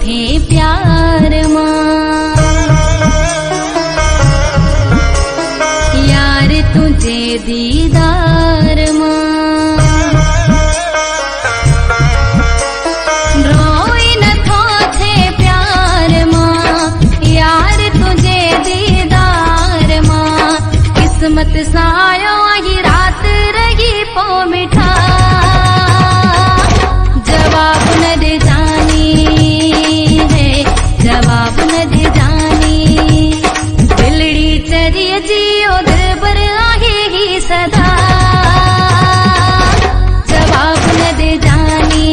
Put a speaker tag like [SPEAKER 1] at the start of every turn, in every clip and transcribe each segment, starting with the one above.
[SPEAKER 1] थे प्यार मां यार तुझे दीदार मां रोई न थो थे प्यार मां यार तुझे दीदार मां किस्मत सायो ही रात रही पो मिठा जवाब न दे जानी है जवाब न दे जानी बिलड़ी चरिय जियो दिलबर आहे ही सदा जवाब न दे जानी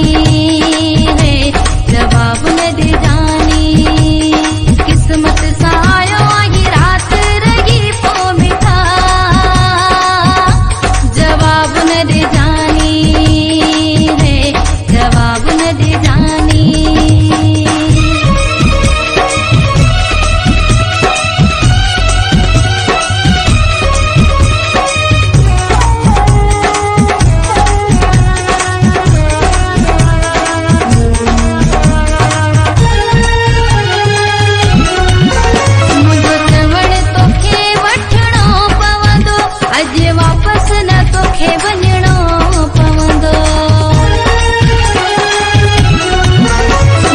[SPEAKER 1] है जवाब न दे जानी किस्मत सायो ही रात रही पो मिठा जवाब न दे जानी है जवाब न दे जानी अॼु वापस न तोखे वञणो पवंदो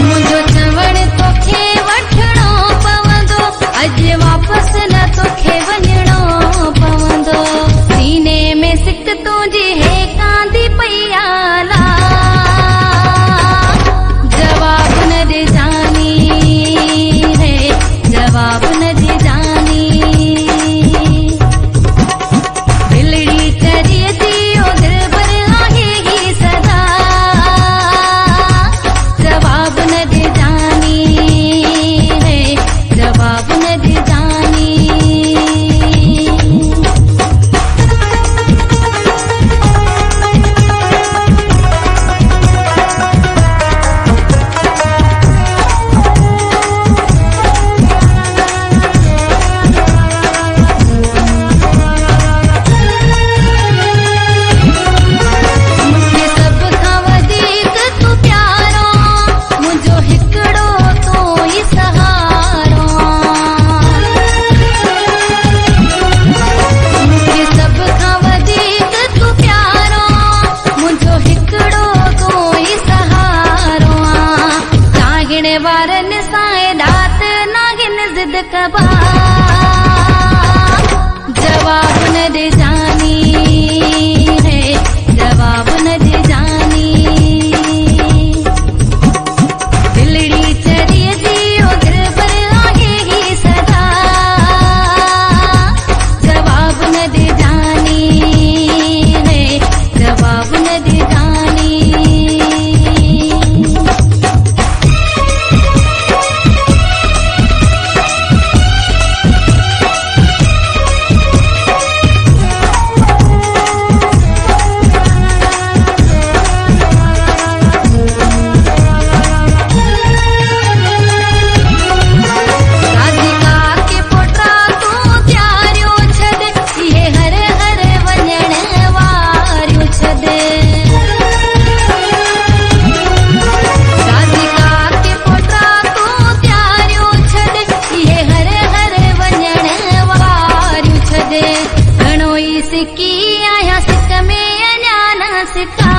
[SPEAKER 1] मुंहिंजो चवण तोखे वठणो पवंदो अॼु वापस न तोखे वञणो पवंदो सीने में सिक तुंहिंजी हे कांदी पई आला जवाब न दे जानी है जवाब न दे जानी जवाब न दे जानी है जवाब न दे जानी मुझे सब खां वधीक तू प्यारो मुझो हिकड़ो तो ई सहारो मुझे सब खां वधीक तू प्यारो मुझो हिकड़ो तो ई सहारो चाहण वारनि सां दात नागिन ज़िद कबा जवाब न दे जानी है जवाब न दे जानी बिलड़ी चरिय जियो दिलबर आहे ही सदा जवाब न दे जानी है जवाब न दे जानी राधिका के पोटा तू त्यारियो छद ये हर हर वञण वारियो छद राधिका के पोटा तू त्यारियो छद ये हर हर वञण वारियो छद घणो ई सिकी आया सिक में अञा न सिका